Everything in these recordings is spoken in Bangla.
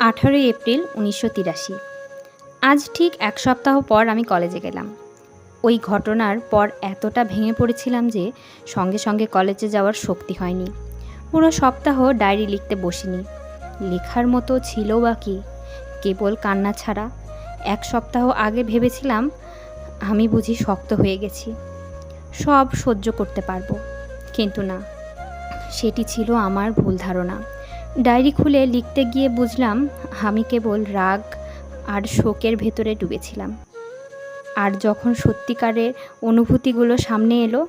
18 এপ্রিল 1983। আজ ঠিক এক সপ্তাহ পর আমি কলেজে গেলাম। ওই ঘটনার পর এতটা ভেঙে পড়েছিলাম যে সঙ্গে সঙ্গে কলেজে যাওয়ার শক্তি হয়নি। পুরো সপ্তাহ ডায়েরি লিখতে বসিনি। লেখার মতো ছিল বা কি, কেবল কান্না ছাড়া। এক সপ্তাহ আগে ভেবেছিলাম আমি বুঝি শক্ত হয়ে গেছি, সব সহ্য করতে পারবো, কিন্তু না, সেটি ছিল আমার ভুল ধারণা। ডায়েরি খুলে লিখতে গিয়ে বুঝলাম আমি কেবল রাগ আর শোকের ভেতরে ডুবেছিলাম। আর যখন সত্যিকারের অনুভূতিগুলো সামনে এলো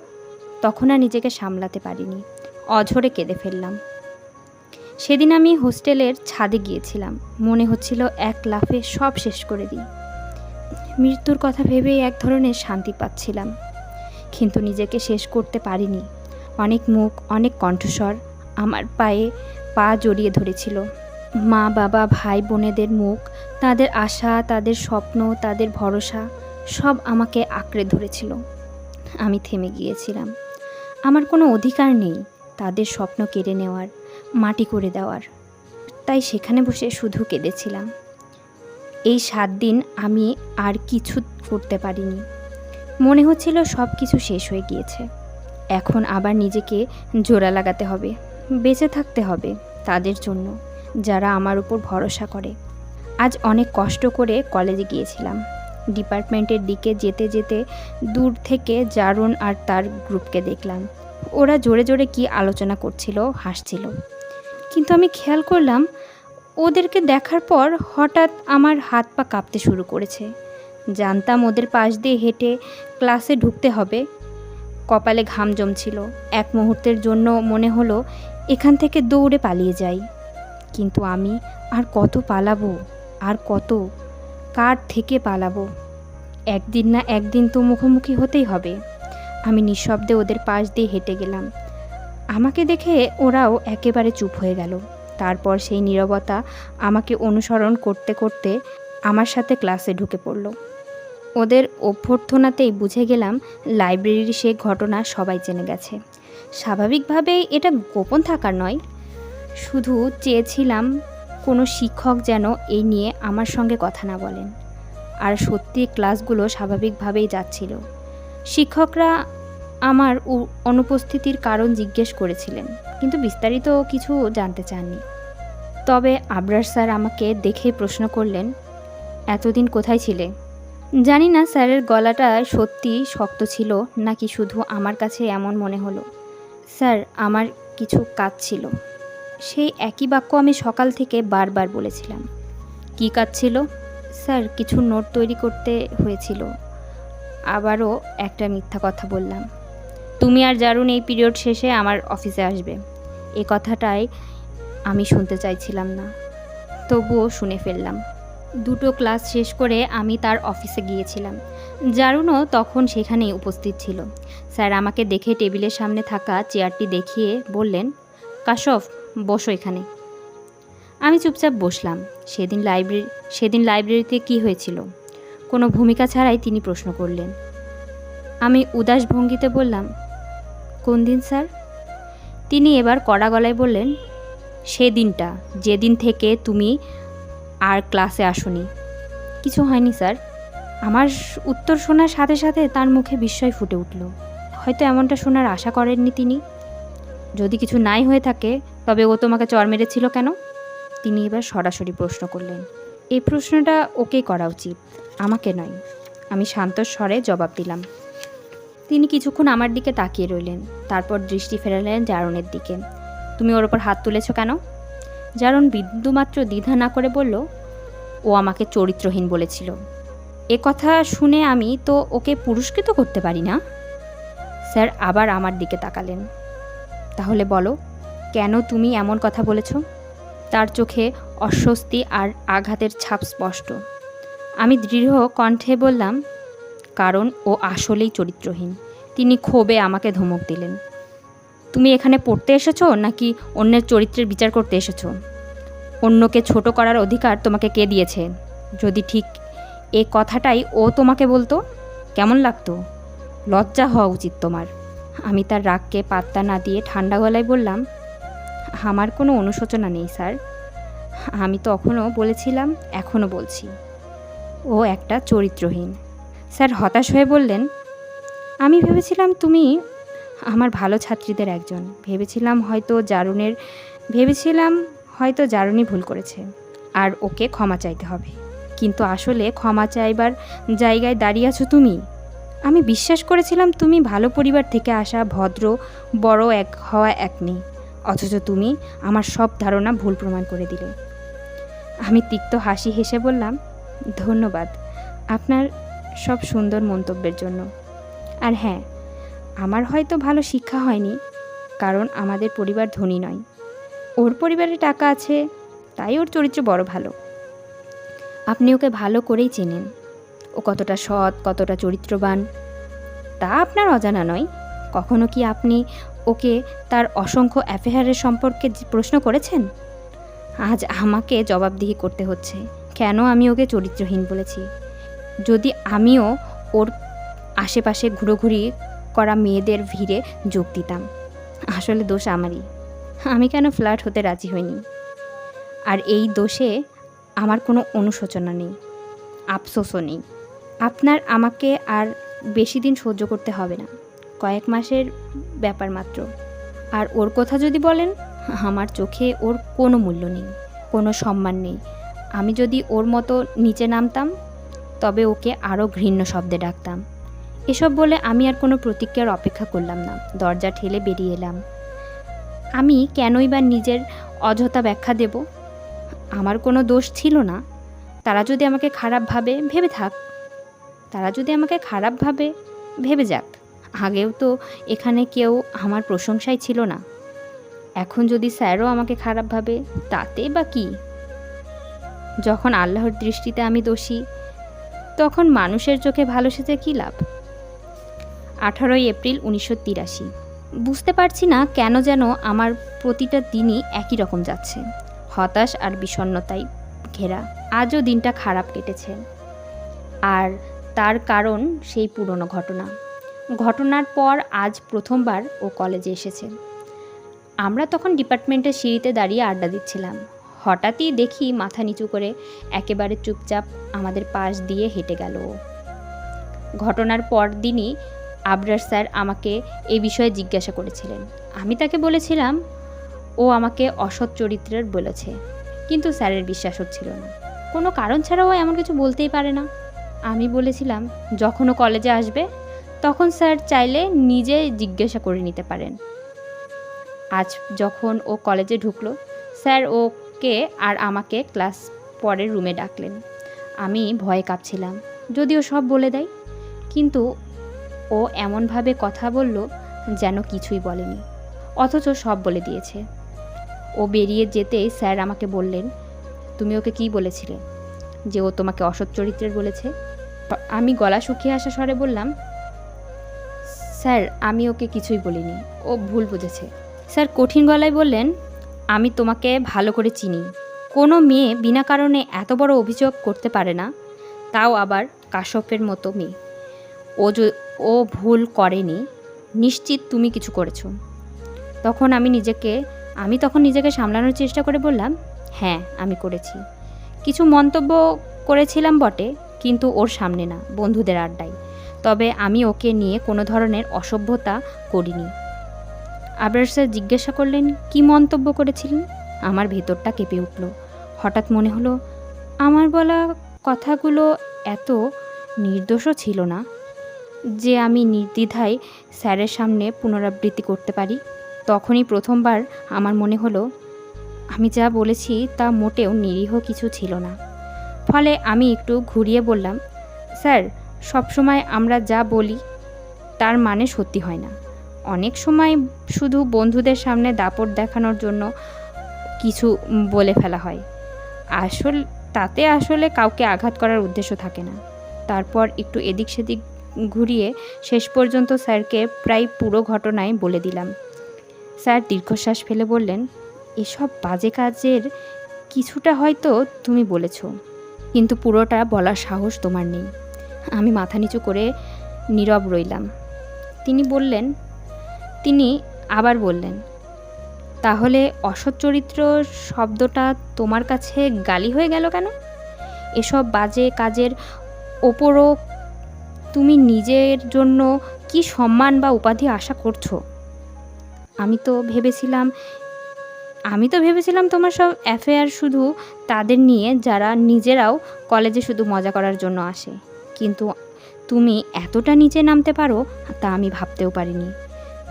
তখন আর নিজেকে সামলাতে পারিনি, অঝরে কেঁদে ফেললাম। সেদিন আমি হোস্টেলের ছাদে গিয়েছিলাম, মনে হচ্ছিল এক লাফে সব শেষ করে দিই। মৃত্যুর কথা ভেবেই এক ধরনের শান্তি পাচ্ছিলাম, কিন্তু নিজেকে শেষ করতে পারিনি। অনেক মুখ, অনেক কণ্ঠস্বর আমার পায়ে পা জড়িয়ে ধরেছিল। মা, বাবা, ভাই বোনেদের মুখ, তাদের আশা, তাদের স্বপ্ন, তাদের ভরসা, সব আমাকে আঁকড়ে ধরেছিল। আমি থেমে গিয়েছিলাম। আমার কোনো অধিকার নেই তাদের স্বপ্ন কেড়ে নেওয়ার, মাটি করে দেওয়ার। তাই সেখানে বসে শুধু কেঁদেছিলাম। এই 7 দিন আমি আর কিছু করতে পারিনি। মনে হচ্ছিল সব কিছু শেষ হয়ে গিয়েছে। এখন আবার নিজেকে জোড়া লাগাতে হবে, বেঁচে থাকতে হবে তাদের জন্য যারা আমার উপর ভরসা করে। আজ অনেক কষ্ট করে কলেজে গিয়েছিলাম। ডিপার্টমেন্টের দিকে যেতে যেতে দূর থেকে জারুন আর তার গ্রুপকে দেখলাম। ওরা জোরে জোরে কি আলোচনা করছিল, হাসছিল। কিন্তু আমি খেয়াল করলাম ওদেরকে দেখার পর হঠাৎ আমার হাত পা কাঁপতে শুরু করেছে। জানতাম ওদের পাশ দিয়ে হেঁটে ক্লাসে ঢুকতে হবে। কপালে ঘাম জমছিল। এক মুহূর্তের জন্য মনে হলো এখান থেকে দৌড়ে পালিয়ে যাই। কিন্তু আমি আর কত পালাবো, আর কত, কার থেকে পালাবো? একদিন না একদিন তো মুখোমুখি হতেই হবে। আমি নিঃশব্দে ওদের পাশ দিয়ে হেঁটে গেলাম। আমাকে দেখে ওরাও একেবারে চুপ হয়ে গেল। তারপর সেই নীরবতা আমাকে অনুসরণ করতে করতে আমার সাথে ক্লাসে ঢুকে পড়ল। ওদের অভ্যর্থনাতেই বুঝে গেলাম লাইব্রেরির সে ঘটনা সবাই জেনে গেছে। স্বাভাবিকভাবেই এটা গোপন থাকার নয়, শুধু চেয়েছিলাম কোনো শিক্ষক যেন এই নিয়ে আমার সঙ্গে কথা না বলেন। আর সত্যি ক্লাসগুলো স্বাভাবিকভাবেই যাচ্ছিল। শিক্ষকরা আমার অনুপস্থিতির কারণ জিজ্ঞেস করেছিলেন, কিন্তু বিস্তারিত কিছু জানতে চাননি। তবে আবরার স্যার আমাকে দেখেই প্রশ্ন করলেন, এতদিন কোথায় ছিলে? জানি না স্যারের গলাটা সত্যি শক্ত ছিল নাকি শুধু আমার কাছে এমন মনে হলো। স্যার, আমার কিছু কাজ ছিল। সেই একই বাক্য আমি সকাল থেকে বারবার বলেছিলাম। কী কাজ ছিল? স্যার, কিছু নোট তৈরি করতে হয়েছিল। আবারও একটা মিথ্যা কথা বললাম। তুমি আর জারুন এই পিরিয়ড শেষে আমার অফিসে আসবে। এ কথাটাই আমি শুনতে চাইছিলাম না, তবুও শুনে ফেললাম। 2টো ক্লাস শেষ করে আমি তার অফিসে গিয়েছিলাম। জারুনও তখন সেখানেই উপস্থিত ছিল। স্যার আমাকে দেখে টেবিলের সামনে থাকা চেয়ারটি দেখিয়ে বললেন, কাশফ, বসো এখানে। আমি চুপচাপ বসলাম। সেদিন লাইব্রেরিতে কি হয়েছিল? কোনো ভূমিকা ছাড়াই তিনি প্রশ্ন করলেন। আমি উদাস ভঙ্গিতে বললাম, কোন দিন স্যার? তিনি এবার কড়া গলায় বললেন, সেদিনটা যেদিন থেকে তুমি আর ক্লাসে আসোনি। কিছু হয়নি স্যার। আমার উত্তর শোনার সাথে সাথে তার মুখে বিস্ময় ফুটে উঠল। হয়তো এমনটা শোনার আশা করেননি তিনি। যদি কিছু নাই হয়ে থাকে তবে ও তোমাকে চড় মেরেছিল কেন? তিনি এবার সরাসরি প্রশ্ন করলেন। এই প্রশ্নটা ওকেই করা উচিত, আমাকে নয়। আমি শান্ত স্বরে জবাব দিলাম। তিনি কিছুক্ষণ আমার দিকে তাকিয়ে রইলেন, তারপর দৃষ্টি ফেরালেন জারুনের দিকে। তুমি ওর ওপর হাত তুলেছ কেন? জারুন বিন্দুমাত্র দ্বিধা না করে বলল, ও আমাকে চরিত্রহীন বলেছিল। এ কথা শুনে আমি তো ওকে পুরস্কৃত করতে পারি না। স্যার আবার আমার দিকে তাকালেন। তাহলে বলো, কেন তুমি এমন কথা বলেছ? তার চোখে অস্বস্তি আর আঘাতের ছাপ স্পষ্ট। আমি দৃঢ় কণ্ঠে বললাম, কারণ ও আসলেই চরিত্রহীন। তিনি ক্ষোভে আমাকে ধমক দিলেন। তুমি এখানে পড়তে এসেছো নাকি অন্যের চরিত্রের বিচার করতে এসেছো? অন্যকে ছোট করার অধিকার তোমাকে কে দিয়েছে? যদি ঠিক এ কথাটাই ও তোমাকে বলতো, কেমন লাগতো? লজ্জা হওয়া উচিত তোমার। আমি তার রাগকে পাত্তা না দিয়ে ঠান্ডা গলায় বললাম, আমার কোনো অনুশোচনা নেই স্যার। আমি তখনও বলেছিলাম, এখনও বলছি, ও একটা চরিত্রহীন। স্যার হতাশ হয়ে বললেন, আমি ভেবেছিলাম তুমি আমার ভালো ছাত্রীদের একজন। ভেবেছিলাম হয়তো জারুনি ভুল করেছে আর ওকে ক্ষমা চাইতে হবে, কিন্তু আসলে ক্ষমা চাইবার জায়গায় দাঁড়িয়ে আছো তুমি। আমি বিশ্বাস করেছিলাম তুমি ভালো পরিবার থেকে আসা, ভদ্র, বড় এক মেয়ে, অথচ তুমি আমার সব ধারণা ভুল প্রমাণ করে দিলে। আমি তিক্ত হাসি হেসে বললাম, ধন্যবাদ আপনার সব সুন্দর মন্তব্যের জন্য। আর হ্যাঁ, আমার হয়তো ভালো শিক্ষা হয়নি, কারণ আমাদের পরিবার ধনী নয়। ওর পরিবারে টাকা আছে, তাই ওর চরিত্র বড় ভালো। আপনি ওকে ভালো করেই চেনেন। ও কতটা সৎ, কতটা চরিত্রবান তা আপনার অজানা নয়। কখনো কি আপনি ওকে তার অসংখ্য অ্যাফেয়ারের সম্পর্কে প্রশ্ন করেছেন? আজ আমাকে জবাবদিহি করতে হচ্ছে কেন আমি ওকে চরিত্রহীন বলেছি। যদি আমিও ওর আশেপাশে ঘুরোঘুরি করা মেয়েদের ভিড়ে যোগ দিতাম, আসলে দোষ আমারই। আমি কেন ফ্ল্যাট হতে রাজি হইনি? আর এই দোষে আমার কোনো অনুশোচনা নেই, আফসোসও নেই। আপনার আমাকে আর বেশি দিন সহ্য করতে হবে না, কয়েক মাসের ব্যাপার মাত্র। আর ওর কথা যদি বলেন, আমার চোখে ওর কোনো মূল্য নেই, কোনো সম্মান নেই। আমি যদি ওর মতো নিচে নামতাম, তবে ওকে আরও ঘৃণ্য শব্দে ডাকতাম। এসব বলে আমি আর কোনো প্রতিক্রিয়ার অপেক্ষা করলাম না, দরজা ঠেলে বেরিয়ে এলাম। আমি কেনই বা নিজের অযথা ব্যাখ্যা দেব? আমার কোনো দোষ ছিল না। তারা যদি আমাকে খারাপ ভাবে, ভেবে যাক। আগেও তো এখানে কেউ আমার প্রশংসাই ছিল না। এখন যদি স্যারও আমাকে খারাপ ভাবে, তাতে বা কি? যখন আল্লাহর দৃষ্টিতে আমি দোষী, তখন মানুষের চোখে ভালো সেজে কী লাভ? 18 এপ্রিল 1983। বুঝতে পারছি না কেন যেন আমার প্রতিটা দিনই একই রকম যাচ্ছে, হতাশ আর বিষণ্ণতায় ঘেরা। আজও দিনটা খারাপ কেটেছে, আর তার কারণ সেই পুরনো ঘটনার পর আজ প্রথমবার ও কলেজে এসেছে। আমরা তখন ডিপার্টমেন্টের সিঁড়িতে দাঁড়িয়ে আড্ডা দিচ্ছিলাম। হঠাৎই দেখি মাথা নিচু করে একেবারে চুপচাপ আমাদের পাশ দিয়ে হেঁটে গেল ও। ঘটনার পর দিনই আবরার স্যার আমাকে এই বিষয়ে জিজ্ঞাসা করেছিলেন। আমি তাকে বলেছিলাম ও আমাকে অসৎ চরিত্রের বলেছে, কিন্তু স্যারের বিশ্বাস হচ্ছিল না। কোনো কারণ ছাড়াও এমন কিছু বলতেই পারে না। আমি বলেছিলাম, যখন ও কলেজে আসবে তখন স্যার চাইলে নিজে জিজ্ঞাসা করে নিতে পারেন। আজ যখন ও কলেজে ঢুকলো, স্যার ওকে আর আমাকে ক্লাস পরের রুমে ডাকলেন। আমি ভয়ে কাঁপছিলাম, যদিও সব বলে দেয়, কিন্তু ও এমনভাবে কথা বলল যেন কিছুই বলেনি, অথচ সব বলে দিয়েছে। ও বেরিয়ে যেতেই স্যার আমাকে বললেন, তুমি ওকে কি বলেছিলে যে ও তোমাকে অসৎ চরিত্রের বলেছে? আমি গলা শুকিয়ে আসা স্বরে বললাম, স্যার আমি ওকে কিছুই বলিনি, ও ভুল বুঝেছে। স্যার কঠিন গলায় বললেন, আমি তোমাকে ভালো করে চিনি। কোনো মেয়ে বিনা কারণে এত বড় অভিযোগ করতে পারে না, তাও আবার কাশ্যপের মতো মেয়ে। ও ভুল করেনি, নিশ্চিত তুমি কিছু করেছো। আমি তখন নিজেকে সামলানোর চেষ্টা করে বললাম, হ্যাঁ আমি করেছি। কিছু মন্তব্য করেছিলাম বটে, কিন্তু ওর সামনে না, বন্ধুদের আড্ডায়। তবে আমি ওকে নিয়ে কোনো ধরনের অসভ্যতা করিনি। আবরার স্যার জিজ্ঞাসা করলেন, কি মন্তব্য করেছিলেন? আমার ভেতরটা কেঁপে উঠল। হঠাৎ মনে হলো আমার বলা কথাগুলো এত নির্দোষও ছিল না যে আমি নির্দ্বিধায় স্যারের সামনে পুনরাবৃত্তি করতে পারি। তখনই প্রথমবার আমার মনে হলো আমি যা বলেছি তা মোটেও নিরীহ কিছু ছিল না। ফলে আমি একটু ঘুরিয়ে বললাম, স্যার সবসময় আমরা যা বলি তার মানে সত্যি হয় না। অনেক সময় শুধু বন্ধুদের সামনে দাপট দেখানোর জন্য কিছু বলে ফেলা হয়, তাতে আসলে কাউকে আঘাত করার উদ্দেশ্য থাকে না। তারপর একটু এদিক সেদিক ঘুরিয়ে শেষ পর্যন্ত স্যারকে প্রায় পুরো ঘটনাই বলে দিলাম। স্যার দীর্ঘশ্বাস ফেলে বললেন, এসব বাজে কাজের কিছুটা হয়তো তুমি বলেছ, কিন্তু পুরোটা বলার সাহস তোমার নেই। আমি মাথা নিচু করে নীরব রইলাম। তিনি আবার বললেন, তাহলে অসৎ চরিত্র শব্দটা তোমার কাছে গালি হয়ে গেল কেন? এসব বাজে কাজের ওপরও তুমি নিজের জন্য কি সম্মান বা উপাধি আশা করছো? আমি তো ভেবেছিলাম তোমার সব অ্যাফেয়ার শুধু তাদের নিয়ে যারা নিজেরাও কলেজে শুধু মজা করার জন্য আসে। কিন্তু তুমি এতটা নিচে নামতে পারো তা আমি ভাবতেও পারিনি।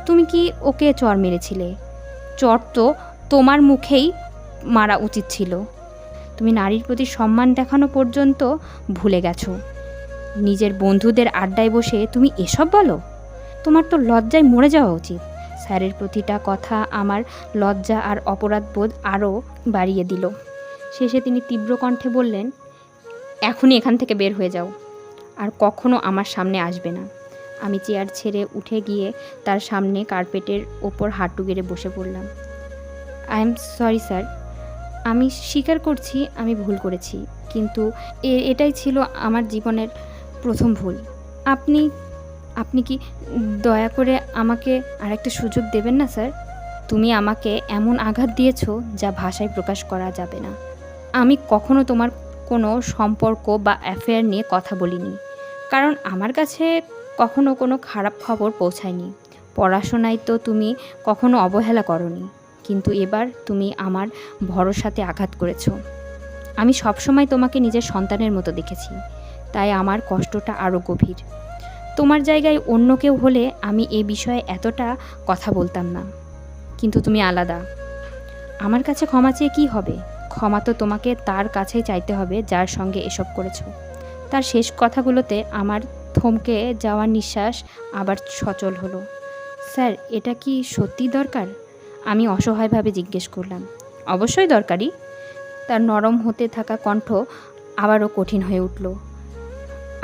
তুমি কি ওকে চড় মেরেছিলে? চড় তো তোমার মুখেই মারা উচিত ছিল। তুমি নারীর প্রতি সম্মান দেখানো পর্যন্ত ভুলে গেছো। নিজের বন্ধুদের আড্ডায় বসে তুমি এসব বলো? তোমার তো লজ্জায় মরে যাওয়া উচিত। স্যারের প্রতিটা কথা আমার লজ্জা আর অপরাধবোধ আরও বাড়িয়ে দিল। শেষে তিনি তীব্র কণ্ঠে বললেন, এখনই এখান থেকে বের হয়ে যাও, আর কখনো আমার সামনে আসবে না। আমি চেয়ার ছেড়ে উঠে গিয়ে তার সামনে কার্পেটের ওপর হাঁটু গেড়ে বসে পড়লাম। আই এম সরি স্যার, আমি স্বীকার করছি আমি ভুল করেছি, কিন্তু এটাই ছিল আমার জীবনের প্রথম ভুল। আপনি কি দয়া করে আমাকে আরেকটা সুযোগ দেবেন না স্যার? তুমি আমাকে এমন আঘাত দিয়েছো যা ভাষায় প্রকাশ করা যাবে না। আমি কখনো তোমার কোনো সম্পর্ক বা অ্যাফেয়ার নিয়ে কথা বলিনি, কারণ আমার কাছে কখনো কোনো খারাপ খবর পৌঁছায়নি। পড়াশোনায় তো তুমি কখনো অবহেলা করনি, কিন্তু এবার তুমি আমার ভরসাতে আঘাত করেছো। আমি সবসময় তোমাকে নিজের সন্তানের মতো দেখেছি, তাই আমার কষ্টটা আরও গভীর। তোমার জায়গায় অন্য কেউ হলে আমি এ বিষয়ে এতটা কথা বলতাম না, কিন্তু তুমি আলাদা। আমার কাছে ক্ষমা চেয়ে কী হবে? ক্ষমা তো তোমাকে তার কাছেই চাইতে হবে যার সঙ্গে এসব করেছো। তার শেষ কথাগুলোতে আমার থমকে যাওয়ার নিঃশ্বাস আবার সচল হলো। স্যার, এটা কি সত্যি দরকার? আমি অসহায়ভাবে জিজ্ঞেস করলাম। অবশ্যই দরকারি। তার নরম হতে থাকা কণ্ঠ আবারও কঠিন হয়ে উঠল,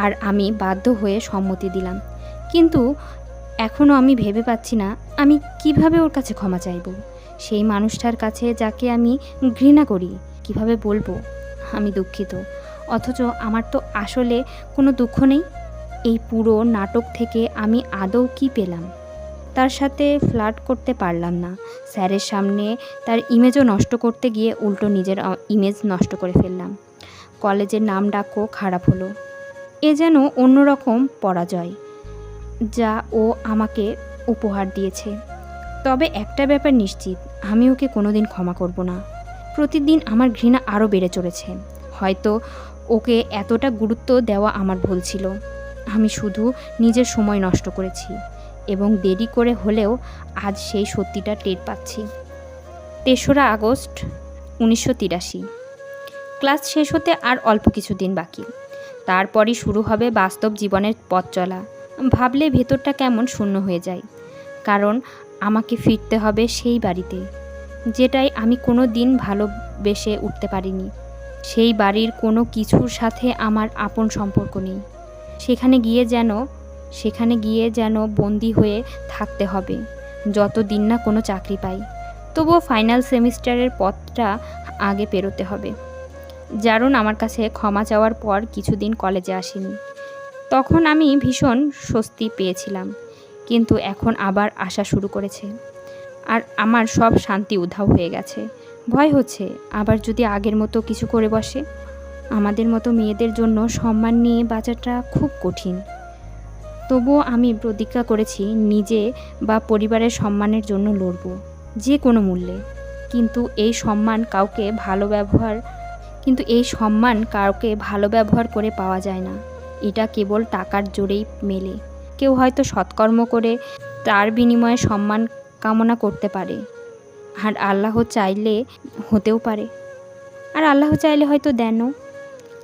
আর আমি বাধ্য হয়ে সম্মতি দিলাম। কিন্তু এখনও আমি ভেবে পাচ্ছি না আমি কিভাবে ওর কাছে ক্ষমা চাইব। সেই মানুষটার কাছে যাকে আমি ঘৃণা করি কিভাবে বলবো আমি দুঃখিত, অথচ আমার তো আসলে কোনো দুঃখ নেই। এই পুরো নাটক থেকে আমি আদৌ কি পেলাম? তার সাথে ফ্লার্ট করতে পারলাম না, স্যারের সামনে তার ইমেজও নষ্ট করতে গিয়ে উল্টো নিজের ইমেজ নষ্ট করে ফেললাম। কলেজের নাম ডাকও খারাপ হলো। এ যেন অন্যরকম পরাজয় যা ও আমাকে উপহার দিয়েছে। তবে একটা ব্যাপার নিশ্চিত, আমি ওকে কোনোদিন ক্ষমা করব না। প্রতিদিন আমার ঘৃণা আরও বেড়ে চলেছে। হয়তো ওকে এতটা গুরুত্ব দেওয়া আমার ভুল ছিল। আমি শুধু নিজের সময় নষ্ট করেছি, এবং দেরি করে হলেও আজ সেই সত্যিটা টের পাচ্ছি। ৩রা আগস্ট ১৯৮৩। ক্লাস শেষ হতে আর অল্প কিছুদিন বাকি। তারপরই শুরু হবে বাস্তব জীবনের পথ চলা। ভাবলে ভেতরটা কেমন শূন্য হয়ে যায়, কারণ আমাকে ফিরতে হবে সেই বাড়িতে যেটাই আমি কোনো দিন ভালোবেসে উঠতে পারিনি। সেই বাড়ির কোনো কিছুর সাথে আমার আপন সম্পর্ক নেই। সেখানে গিয়ে যেন বন্দি হয়ে থাকতে হবে যতদিন না কোনো চাকরি পাই। তবুও ফাইনাল সেমিস্টারের পথটা আগে পেরোতে হবে। জারুন আমার কাছে ক্ষমা চাওয়ার পর কিছুদিন কলেজে আসেনি। তখন আমি ভীষণ স্বস্তি পেয়েছিলাম, কিন্তু এখন আবার আসা শুরু করেছে, আর আমার সব শান্তি উধাও হয়ে গেছে। ভয় হচ্ছে আবার যদি আগের মতো কিছু করে বসে। আমাদের মতো মেয়েদের জন্য সম্মান নিয়ে বাঁচাটা খুব কঠিন। তবুও আমি প্রতিজ্ঞা করেছি নিজে বা পরিবারের সম্মানের জন্য লড়ব, যে কোনো মূল্যে। কিন্তু এই সম্মান কাউকে ভালো ব্যবহার করে পাওয়া যায় না। এটা কেবল টাকার জোরেই মেলে। কেউ হয়তো সৎকর্ম করে তার বিনিময়ে সম্মান কামনা করতে পারে, আর আল্লাহ চাইলে হতেও পারে, আর আল্লাহ চাইলে হয়তো দেনও।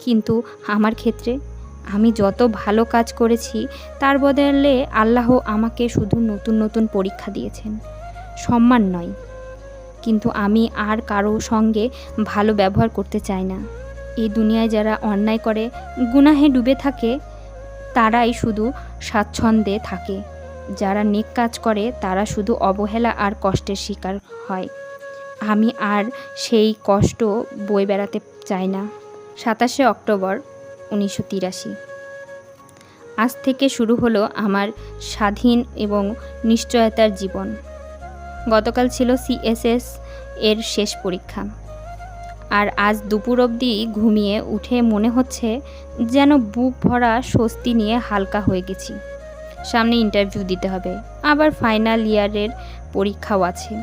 কিন্তু আমার ক্ষেত্রে আমি যত ভালো কাজ করেছি তার বদলে আল্লাহ আমাকে শুধু নতুন নতুন পরীক্ষা দিয়েছেন, সম্মান নয়। কিন্তু আমি আর কারো সঙ্গে ভালো ব্যবহার করতে চাই না। এই দুনিয়ায় যারা অন্যায় করে, গুনাহে ডুবে থাকে, তারাই শুধু স্বাচ্ছন্দ্যে থাকে। যারা নেক কাজ করে তারা শুধু অবহেলা আর কষ্টের শিকার হয়। আমি আর সেই কষ্ট বয়ে বেড়াতে চাই না। ২৭শে অক্টোবর ১৯৮৩। আজ থেকে শুরু হলো আমার স্বাধীন এবং নিশ্চয়তার জীবন। গতকাল ছিল সিএসএস এর শেষ পরীক্ষা, আর আজ দুপুর অবধি ঘুমিয়ে উঠে মনে হচ্ছে যেন বুক ভরা স্বস্তি নিয়ে হালকা হয়ে গেছি। সামনে ইন্টারভিউ দিতে হবে, আবার ফাইনাল ইয়ারের পরীক্ষাও আছে,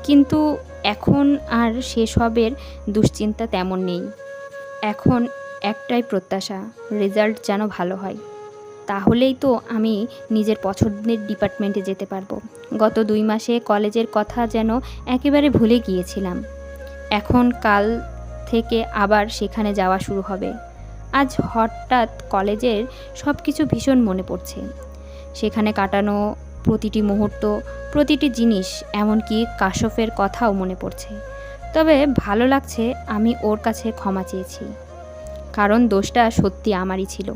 কিন্তু এখন আর সেসবের দুশ্চিন্তা তেমন নেই। এখন একটাই প্রত্যাশা, রেজাল্ট যেন ভালো হয়, তাহলেই তো আমি নিজের পছন্দের ডিপার্টমেন্টে যেতে পারবো। গত 2 মাসে কলেজের কথা যেন একেবারে ভুলে গিয়েছিলাম। এখন কাল থেকে আবার সেখানে যাওয়া শুরু হবে। আজ হঠাৎ কলেজের সব কিছু ভীষণ মনে পড়ছে। সেখানে কাটানো প্রতিটি মুহূর্ত, প্রতিটি জিনিস, এমনকি কাশফের কথাও মনে পড়ছে। তবে ভালো লাগছে আমি ওর কাছে ক্ষমা চেয়েছি, কারণ দোষটা সত্যি আমারই ছিল।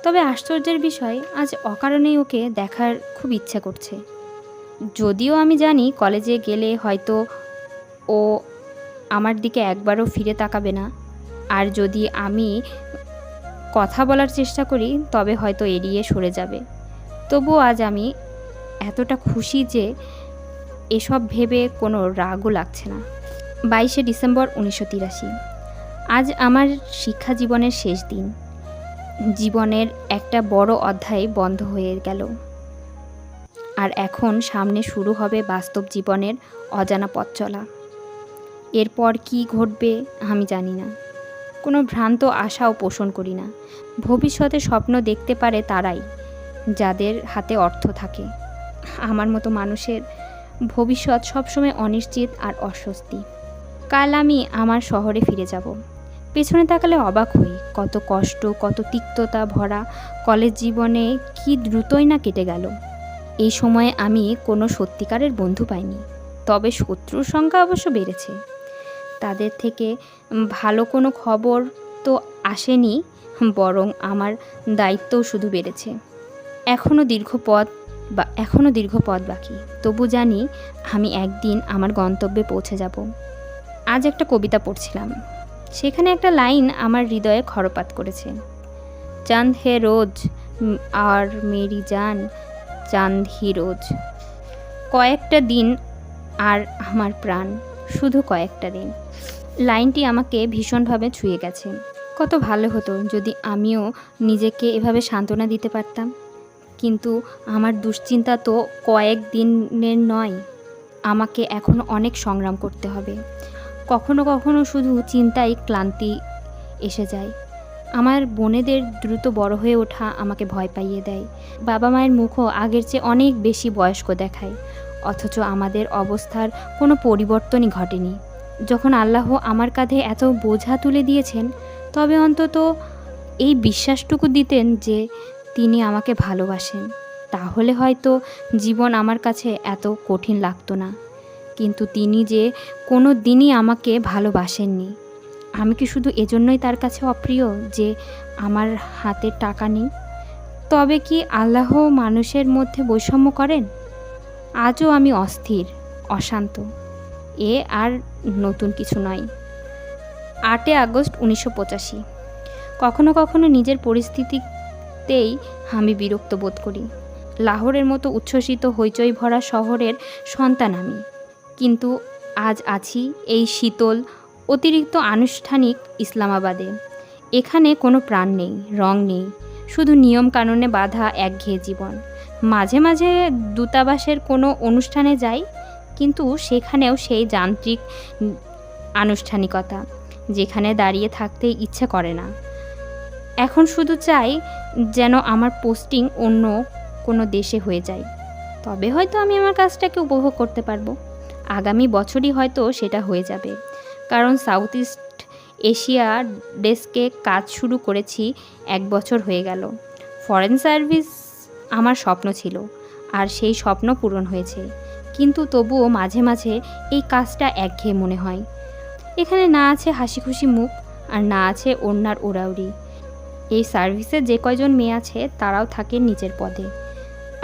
তবে আশ্চর্যের বিষয়, আজ অকারণেই ওকে দেখার খুব ইচ্ছা করছে। যদিও আমি জানি কলেজে গেলে হয়তো ও আমার দিকে একবারও ফিরে তাকাবে না, আর যদি আমি কথা বলার চেষ্টা করি তবে হয়তো এড়িয়ে সরে যাবে। তবুও আজ আমি এতটা খুশি যে এসব ভেবে কোনো রাগও লাগছে না। 22শে ডিসেম্বর 1983। আজ আমার শিক্ষা জীবনের শেষ দিন। জীবনের একটা বড় অধ্যায় বন্ধ হয়ে গেল, আর এখন সামনে শুরু হবে বাস্তব জীবনের অজানা পথ চলা। এরপর কি ঘটবে আমি জানি না। কোনো ভ্রান্ত আশাও পোষণ করি না। ভবিষ্যতে স্বপ্ন দেখতে পারে তারাই, যাদের হাতে অর্থ থাকে। আমার মতো মানুষের ভবিষ্যৎ সবসময় অনিশ্চিত আর অস্বস্তি। কাল আমি আমার শহরে ফিরে যাব। পেছনে তাকালে অবাক হই, কত কষ্ট, কত তিক্ততা ভরা কলেজ জীবনে কি দ্রুতই না কেটে গেল। এই সময়ে আমি কোনো সত্যিকারের বন্ধু পাইনি, তবে শত্রুর সংখ্যা অবশ্য বেড়েছে। তাদের থেকে ভালো কোনো খবর তো আসেনি, বরং আমার দায়িত্বও শুধু বেড়েছে। এখনও দীর্ঘ পথ বাকি, তবু জানি আমি একদিন আমার গন্তব্যে পৌঁছে যাব। আজ একটা কবিতা পড়ছিলাম, সেখানে একটা লাইন আমার হৃদয়ে খরপাত করেছে। চাঁদ হে রোজ আর মেরি জান চাঁদ হি রোজ। কয়েকটা দিন আর আমার প্রাণ, শুধু কয়েকটা দিন। লাইনটি আমাকে ভীষণভাবে ছুঁয়ে গেছে। কত ভালো হতো যদি আমিও নিজেকে এভাবে সান্ত্বনা দিতে পারতাম। কিন্তু আমার দুশ্চিন্তা তো কয়েক দিনের নয়, আমাকে এখনও অনেক সংগ্রাম করতে হবে। কখনো কখনো শুধু চিন্তায় ক্লান্তি এসে যায়। আমার বোনেদের দ্রুত বড় হয়ে ওঠা আমাকে ভয় পাইয়ে দেয়। বাবা মায়ের মুখও আগের চেয়ে অনেক বেশি বয়স্ক দেখায়, অথচ আমাদের অবস্থার কোনো পরিবর্তনই ঘটেনি। যখন আল্লাহ আমার কাঁধে এত বোঝা তুলে দিয়েছেন, তবে অন্তত এই বিশ্বাসটুকু দিতেন যে তিনি আমাকে ভালোবাসেন, তাহলে হয়তো জীবন আমার কাছে এত কঠিন লাগতো না। কিন্তু তিনি যে কোনো দিনই আমাকে ভালোবাসেননি। আমি কি শুধু এজন্যই তার কাছে অপ্রিয় যে আমার হাতে টাকা নেই? তবে কি আল্লাহ মানুষের মধ্যে বৈষম্য করেন? আজও আমি অস্থির, অশান্ত। এ আর নতুন কিছু নয়। 8 আগস্ট 1985। কখনো কখনো নিজের পরিস্থিতিতেই আমি বিরক্ত বোধ করি। লাহোরের মতো উচ্ছ্বসিত হইচই ভরা শহরের সন্তান আমি, কিন্তু আজ আছি এই শীতল, অতিরিক্ত আনুষ্ঠানিক ইসলামাবাদে। এখানে কোনো প্রাণ নেই, রং নেই, শুধু নিয়ম কানুনে বাঁধা একঘেয়ে জীবন। মাঝে মাঝে দূতাবাসের কোনো অনুষ্ঠানে যাই, কিন্তু সেখানেও সেই যান্ত্রিক আনুষ্ঠানিকতা, যেখানে দাঁড়িয়ে থাকতে ইচ্ছে করে না। এখন শুধু চাই যেন আমার পোস্টিং অন্য কোনো দেশে হয়ে যায়, তবে হয়তো আমি আমার কাজটাকে উপভোগ করতে পারবো। আগামী বছরই হয়তো সেটা হয়ে যাবে, কারণ সাউথ ইস্ট এশিয়া ডেস্কে কাজ শুরু করেছি 1 বছর হয়ে গেল। ফরেন সার্ভিস আমার স্বপ্ন ছিল, আর সেই স্বপ্ন পূরণ হয়েছে। কিন্তু তবুও মাঝে মাঝে এই কাজটা একঘেয়ে মনে হয়। এখানে না আছে হাসি খুশি মুখ, আর না আছে ওড়নার ওড়াউড়ি। এই সার্ভিসে যে কয়জন মেয়ে আছে তারাও থাকে নিচের পদে,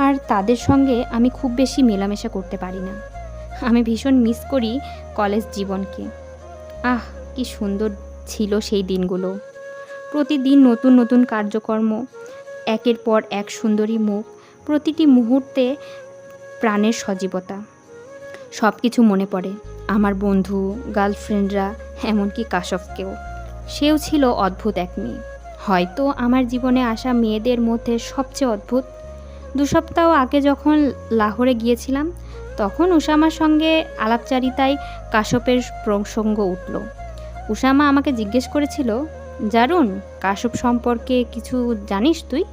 আর তাদের সঙ্গে আমি খুব বেশি মেলামেশা করতে পারি না। আমি ভীষণ মিস করি কলেজ জীবনকে। কি সুন্দর ছিল সেই দিনগুলো। প্রতিদিন নতুন নতুন কার্যক্রম, একের পর এক সুন্দরী মুখ, প্রতিটি মুহূর্তে প্রাণের সজীবতা। সব কিছু মনে পড়ে, আমার বন্ধু, গার্লফ্রেন্ডরা, এমনকি কাশফকেও। সেও ছিল অদ্ভুত এক মেয়ে, হয়তো আমার জীবনে আসা মেয়েদের মধ্যে সবচেয়ে অদ্ভুত। 2 সপ্তাহ আগে যখন লাহোরে গিয়েছিলাম, তখন উসামার সঙ্গে আলাপচারিতায় কাশফের প্রসঙ্গ উঠল। উসামা আমাকে জিজ্ঞেস করেছিল, জারুন, কাশফ সম্পর্কে কিছু জানিস তুই?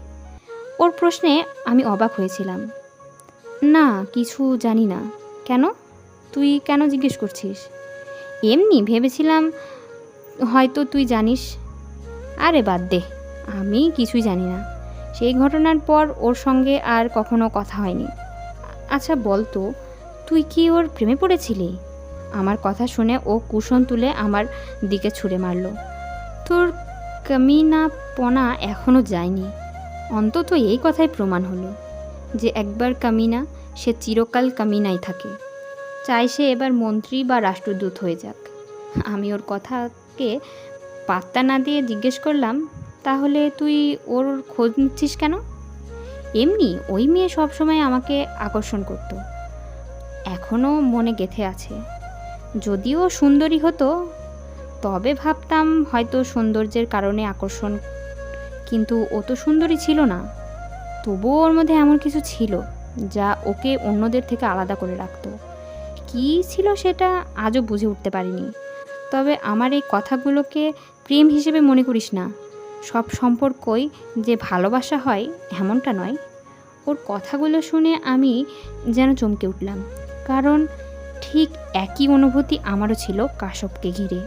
ওর প্রশ্নে আমি অবাক হয়েছিলাম। না, কিছু জানি না। কেন? তুই কেন জিজ্ঞেস করছিস? এমনি ভেবেছিলাম হয়তো তুই জানিস। আরে বাদ দে, আমি কিছুই জানি না। সেই ঘটনার পর ওর সঙ্গে আর কখনো কথা হয়নি। আচ্ছা বলতো, তুই কি ওর প্রেমে পড়েছিলি? আমার কথা শুনে ও কুশন তুলে আমার দিকে ছুঁড়ে মারল। তোর কামিনাপনা এখনও যায়নি। অন্তত এই কথাই প্রমাণ হলো যে একবার কামিনা, সে চিরকাল কামিনাই থাকে। চাই সে এবার মন্ত্রী বা রাষ্ট্রদূত হয়ে যাক। আমি ওর কথাকে পাত্তা না দিয়ে জিজ্ঞেস করলাম, তাহলে তুই ওর খোঁজ নিচ্ছিস কেন? এমনি, ওই মেয়ে সবসময় আমাকে আকর্ষণ করতো, এখনও মনে গেঁথে আছে। যদিও সুন্দরী হতো, তবে ভাবতাম হয়তো সৌন্দর্যের কারণে আকর্ষণ, কিন্তু ও তো সুন্দরী ছিল না। তবুও ওর মধ্যে এমন কিছু ছিল যা ওকে অন্যদের থেকে আলাদা করে রাখত। কী ছিল সেটা আজও বুঝে উঠতে পারিনি। তবে আমার এই কথাগুলোকে প্রেম হিসেবে মনে করিস না। সব সম্পর্কই যে ভালোবাসা হয় এমনটা নয়। ওর কথাগুলো শুনে আমি যেন চমকে উঠলাম, কারণ ঠিক একই অনুভূতি আমারও ছিল কাশফকে ঘিরে।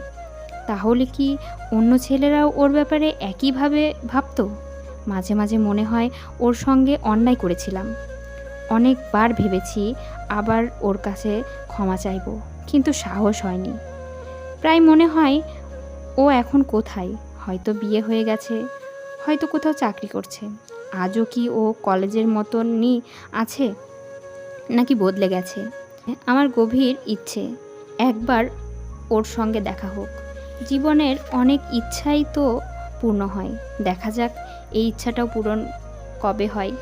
তাহলে কি অন্য ছেলেরাও ওর ব্যাপারে একইভাবে ভাবতো? মাঝে মাঝে মনে হয় ওর সঙ্গে অন্যায় করেছিলাম। অনেকবার ভেবেছি আবার ওর কাছে ক্ষমা চাইব, কিন্তু সাহস হয়নি। প্রায় মনে হয় ও এখন কোথায়, হয়তো বিয়ে হয়ে গেছে, হয়তো কোথাও চাকরি করছে। আজও কি ও কলেজের মতনই আছে, নাকি বদলে গেছে? আমার গভীর ইচ্ছে একবার ওর সঙ্গে দেখা হোক। জীবনের অনেক ইচ্ছাই তো পূর্ণ হয়, দেখা যাক এই ইচ্ছাটাও পূরণ কবে হয়।